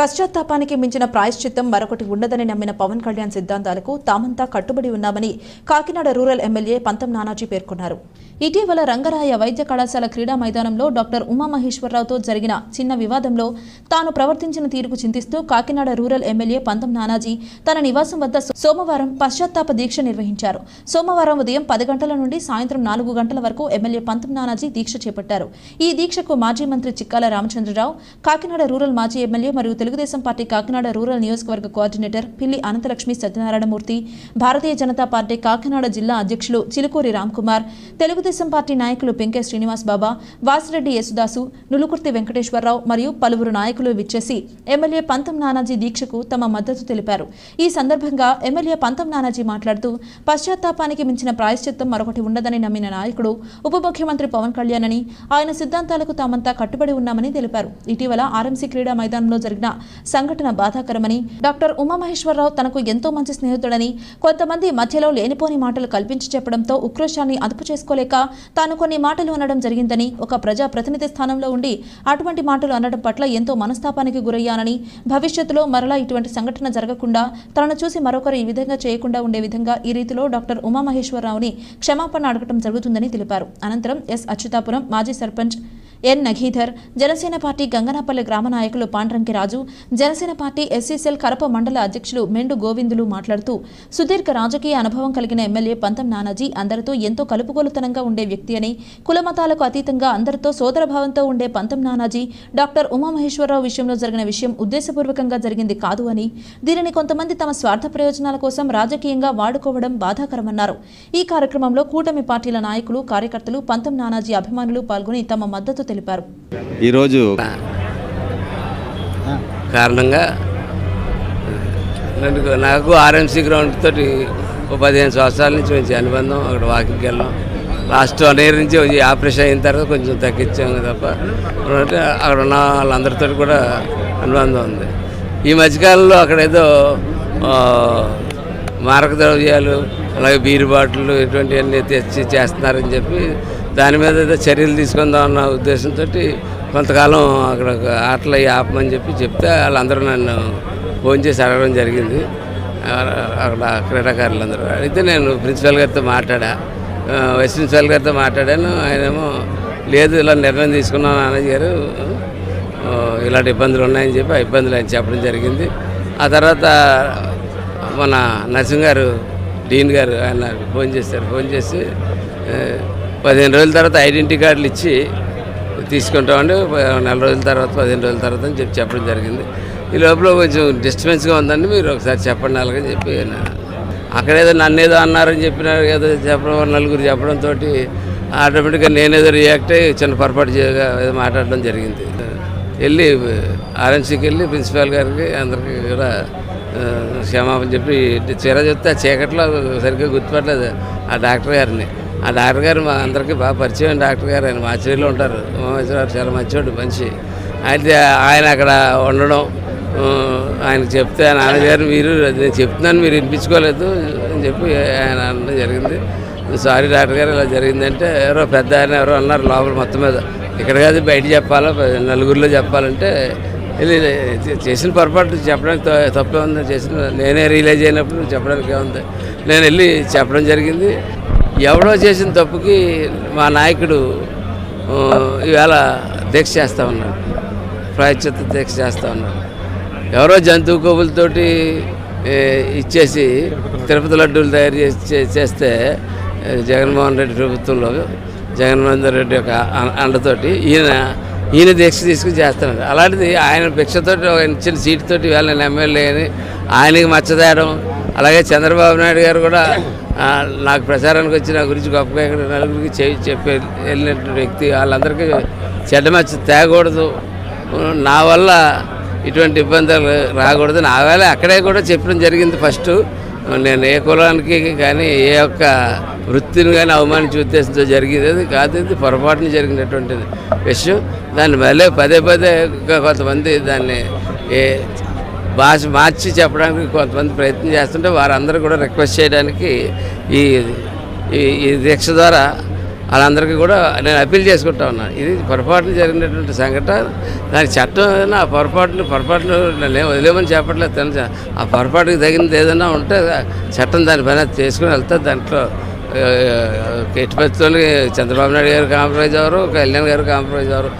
పశ్చాత్తాపానికి మించిన ప్రాయశ్చిత్తం మరొకటి ఉండదని నమ్మిన పవన్ కళ్యాణ్ సిద్ధాంతాలకు తామంతా కట్టుబడి ఉన్నామని కాకినాడ రూరల్ ఎమ్మెల్యే పంతం నానాజీ పేర్కొన్నారు. ఇటీవల రంగరాయ వైద్య కళాశాల క్రీడా మైదానంలో డాక్టర్ ఉమామహేశ్వరరావుతో జరిగిన చిన్న వివాదంలో తాను ప్రవర్తించిన తీరుకు చింతిస్తూ కాకినాడ రూరల్ ఎమ్మెల్యే పంతం నానాజీ తన నివాసం వద్ద సోమవారం పశ్చాత్తాప దీక్ష నిర్వహించారు. సోమవారం ఉదయం 10 గంటల నుండి సాయంత్రం 4 గంటల వరకు ఎమ్మెల్యే పంతం నానాజీ దీక్ష చేపట్టారు. ఈ దీక్షకు మాజీ మంత్రి చిక్కాల రామచంద్రరావు, కాకినాడ రూరల్ మాజీ ఎమ్మెల్యే మరియు తెలుగుదేశం పార్టీ కాకినాడ రూరల్ నియోజకవర్గ కోఆర్డినేటర్ పిల్లి అనంతలక్ష్మి సత్యనారాయణమూర్తి, భారతీయ జనతా పార్టీ కాకినాడ జిల్లా అధ్యక్షులు చిలుకూరి రామ్కుమార్, తెలుగుదేశం పార్టీ నాయకులు పెంకే శ్రీనివాస్ బాబా, వాసిరెడ్డి యేసుదాసు, నులుకుర్తి వెంకటేశ్వరరావు మరియు పలువురు నాయకులు విచ్చేసి ఎమ్మెల్యే పంతం నానాజీ దీక్షకు తమ మద్దతు తెలిపారు. ఈ సందర్భంగా ఎమ్మెల్యే పంతం నానాజీ మాట్లాడుతూ పశ్చాత్తాపానికి మించిన ప్రాయశ్చిత్తం మరొకటి ఉండదని నమ్మిన నాయకుడు ఉప ముఖ్యమంత్రి పవన్ కళ్యాణ్ అని, ఆయన సిద్ధాంతాలకు తామంతా కట్టుబడి ఉన్నామని తెలిపారు. ఇటీవల ఆర్ఎంసీ క్రీడా మైదానంలో జరిగిన సంఘటన బాధాకరమని, డాక్టర్ ఉమామహేశ్వరరావు తనకు ఎంతో మంచి స్నేహితుడని, కొంతమంది మధ్యలో లేనిపోని మాటలు కల్పించి చెప్పడంతో ఉక్రోషాన్ని అదుపు చేసుకోలేక తాను కొన్ని మాటలు అనడం జరిగిందని, ఒక ప్రజా ప్రతినిధి స్థానంలో ఉండి అటువంటి మాటలు అనడం పట్ల ఎంతో మనస్తాపానికి గురయ్యానని, భవిష్యత్తులో మరలా ఇటువంటి సంఘటన జరగకుండా తనను చూసి మరొకరు ఈ విధంగా చేయకుండా ఉండే విధంగా ఈ రీతిలో డాక్టర్ ఉమామహేశ్వరరావుని క్షమాపణ అడగడం జరుగుతుందని తెలిపారు. అనంతరం ఎస్ అచ్యుతాపురం మాజీ సర్పంచ్ ఎన్ నగీధర్, జనసేన పార్టీ గంగనాపల్లి గ్రామ నాయకులు పాండ్రంకి రాజు, జనసేన పార్టీ ఎస్సీసెల్ కరప మండల అధ్యక్షులు మెండు గోవిందులు మాట్లాడుతూ సుదీర్ఘ రాజకీయ అనుభవం కలిగిన ఎమ్మెల్యే పంతం నానాజీ అందరితో ఎంతో కలుపుగోలుతనంగా ఉండే వ్యక్తి అని, కులమతాలకు అతీతంగా అందరితో సోదరభావంతో ఉండే పంతం నానాజీ డాక్టర్ ఉమామహేశ్వరరావు విషయంలో జరిగిన విషయం ఉద్దేశపూర్వకంగా జరిగింది కాదు అని, దీనిని కొంతమంది తమ స్వార్థ ప్రయోజనాల కోసం రాజకీయంగా వాడుకోవడం బాధాకరమన్నారు. ఈ కార్యక్రమంలో కూటమి పార్టీల నాయకులు, కార్యకర్తలు, పంతం నానాజీ అభిమానులు పాల్గొని తమ మద్దతు తెలిపారు. ఈరోజు కారణంగా నాకు ఆర్ఎంసీ గ్రౌండ్ తోటి 15 సంవత్సరాల నుంచి మంచి అనుబంధం. అక్కడ వాకింగ్కి వెళ్ళాం. లాస్ట్ 1 ఇయర్ నుంచి ఆపరేషన్ అయిన తర్వాత కొంచెం తగ్గించాము తప్ప అక్కడ ఉన్న వాళ్ళందరితో కూడా అనుబంధం ఉంది. ఈ మధ్యకాలంలో అక్కడ ఏదో మారక ద్రవ్యాలు, అలాగే బీరు బాటిళ్ళు ఇటువంటివన్నీ తెచ్చి చేస్తున్నారని చెప్పి దాని మీద ఏదో చర్యలు తీసుకుందాం అన్న ఉద్దేశంతో కొంతకాలం అక్కడ ఆటలు ఆపమని చెప్తే వాళ్ళందరూ నన్ను ఫోన్ చేసి అడగడం జరిగింది. అక్కడ క్రీడాకారులందరూ అయితే నేను ప్రిన్సిపల్ గారితో వైస్ ప్రిన్సిపల్ గారితో మాట్లాడాను. ఆయనేమో లేదు ఇలా నిర్ణయం తీసుకున్నాను నాన్నజీ గారు, ఇలాంటి ఇబ్బందులు ఉన్నాయని చెప్పి ఆ ఇబ్బందులు ఆయన చెప్పడం జరిగింది. ఆ తర్వాత మన నరసింహ గారు, డీన్ గారు, ఆయన ఫోన్ చేశారు. ఫోన్ చేసి 15 రోజుల తర్వాత ఐడెంటిటీ కార్డులు ఇచ్చి తీసుకుంటామండి, 4 రోజుల తర్వాత 15 రోజుల తర్వాత అని చెప్పడం జరిగింది. ఈ లోపల కొంచెం డిస్టర్బెన్స్గా ఉందండి, మీరు ఒకసారి చెప్పండి అలాగని చెప్పి అక్కడేదో నన్నేదో అన్నారని చెప్పినారు, ఏదో చెప్పడం నలుగురు చెప్పడంతో ఆటోమేటిక్గా నేనేదో రియాక్ట్ అయ్యి చిన్న పొరపాటు ఏదో మాట్లాడడం జరిగింది. వెళ్ళి ఆర్ఎంసీకి వెళ్ళి ప్రిన్సిపాల్ గారికి అందరికీ కూడా క్షమాపణ చెప్పి చీర చెప్తే ఆ చీకట్లో సరిగ్గా గుర్తుపట్టలేదు ఆ డాక్టర్ గారిని. ఆ డాక్టర్ గారు మా అందరికీ బాగా పరిచయం డాక్టర్ గారు. ఆయన మాచేరిలో ఉంటారు. ఉమామహేశ్వరరావు చాలా మంచివాడు మనిషి. అయితే ఆయన అక్కడ ఉండడం, ఆయనకు చెప్తే నాన్నగారు మీరు నేను చెప్తున్నాను మీరు వినిపించుకోలేదు అని చెప్పి ఆయన అనడం జరిగింది. సారీ డాక్టర్ గారు ఇలా జరిగిందంటే ఎవరో పెద్ద ఆయన ఎవరో అన్నారు లోపల మొత్తం మీద, ఇక్కడ కాదు బయట చెప్పాలా, నలుగురిలో చెప్పాలంటే వెళ్ళి చేసిన పొరపాటు చెప్పడానికి తప్పే ఉంది. నేనే రియలైజ్ అయినప్పుడు చెప్పడానికి ఏముంది, నేను వెళ్ళి చెప్పడం జరిగింది. ఎవడో చేసిన తప్పుకి మా నాయకుడు ఈవేళ దీక్ష చేస్తూ ఉన్నాడు, ప్రాయశ్చిత్త దీక్ష చేస్తూ ఉన్నాడు. ఎవరో జంతువు కొవ్వులతోటి ఇచ్చేసి తిరుపతి లడ్డూలు తయారు చేస్తే జగన్మోహన్ రెడ్డి ప్రభుత్వంలో జగన్మోహన్ రెడ్డి యొక్క అండతోటి ఈయన దీక్ష తీసుకుని చేస్తున్నాడు. అలాంటిది ఆయన భిక్షతోటి ఆయన ఇచ్చిన సీటుతోటి వేళ నేను ఎమ్మెల్యే అని ఆయనకి మచ్చదేయడం, అలాగే చంద్రబాబు నాయుడు గారు కూడా నాకు ప్రచారానికి వచ్చి నా గురించి గొప్పగా ఇక్కడ నలుగురికి చెప్పి వెళ్ళినటువంటి వ్యక్తి, వాళ్ళందరికీ చెడ్డ మచ్చ తేగకూడదు, నా వల్ల ఇటువంటి ఇబ్బందులు రాకూడదు నా వేళ అక్కడే కూడా చెప్పడం జరిగింది. ఫస్ట్ నేను ఏ కులానికి కానీ ఏ ఒక్క వృత్తిని కానీ అవమానించే ఉద్దేశంతో జరిగేది కాదు, ఇది పొరపాటున జరిగినటువంటిది విషయం. దాన్ని మళ్ళీ పదే కొంతమంది దాన్ని భాష మార్చి చెప్పడానికి కొంతమంది ప్రయత్నం చేస్తుంటే వారందరూ కూడా రిక్వెస్ట్ చేయడానికి ఈ దీక్ష ద్వారా వాళ్ళందరికీ కూడా నేను అప్పీల్ చేసుకుంటా ఉన్నాను. ఇది పొరపాటున జరిగినటువంటి సంఘటన. దాని చట్టం ఏదైనా ఆ పొరపాట్లు వదిలేమని చెప్పట్లేదు. ఆ పొరపాటుకి తగినది ఏదైనా ఉంటే చట్టం దాని పైన చేసుకుని వెళ్తే దాంట్లో ఎట్టి పరిస్థితుల్లో చంద్రబాబు నాయుడు గారు కాంప్రమైజ్ అవ్వరు, కళ్యాణ్ గారు కాంప్రమైజ్ అవ్వరు.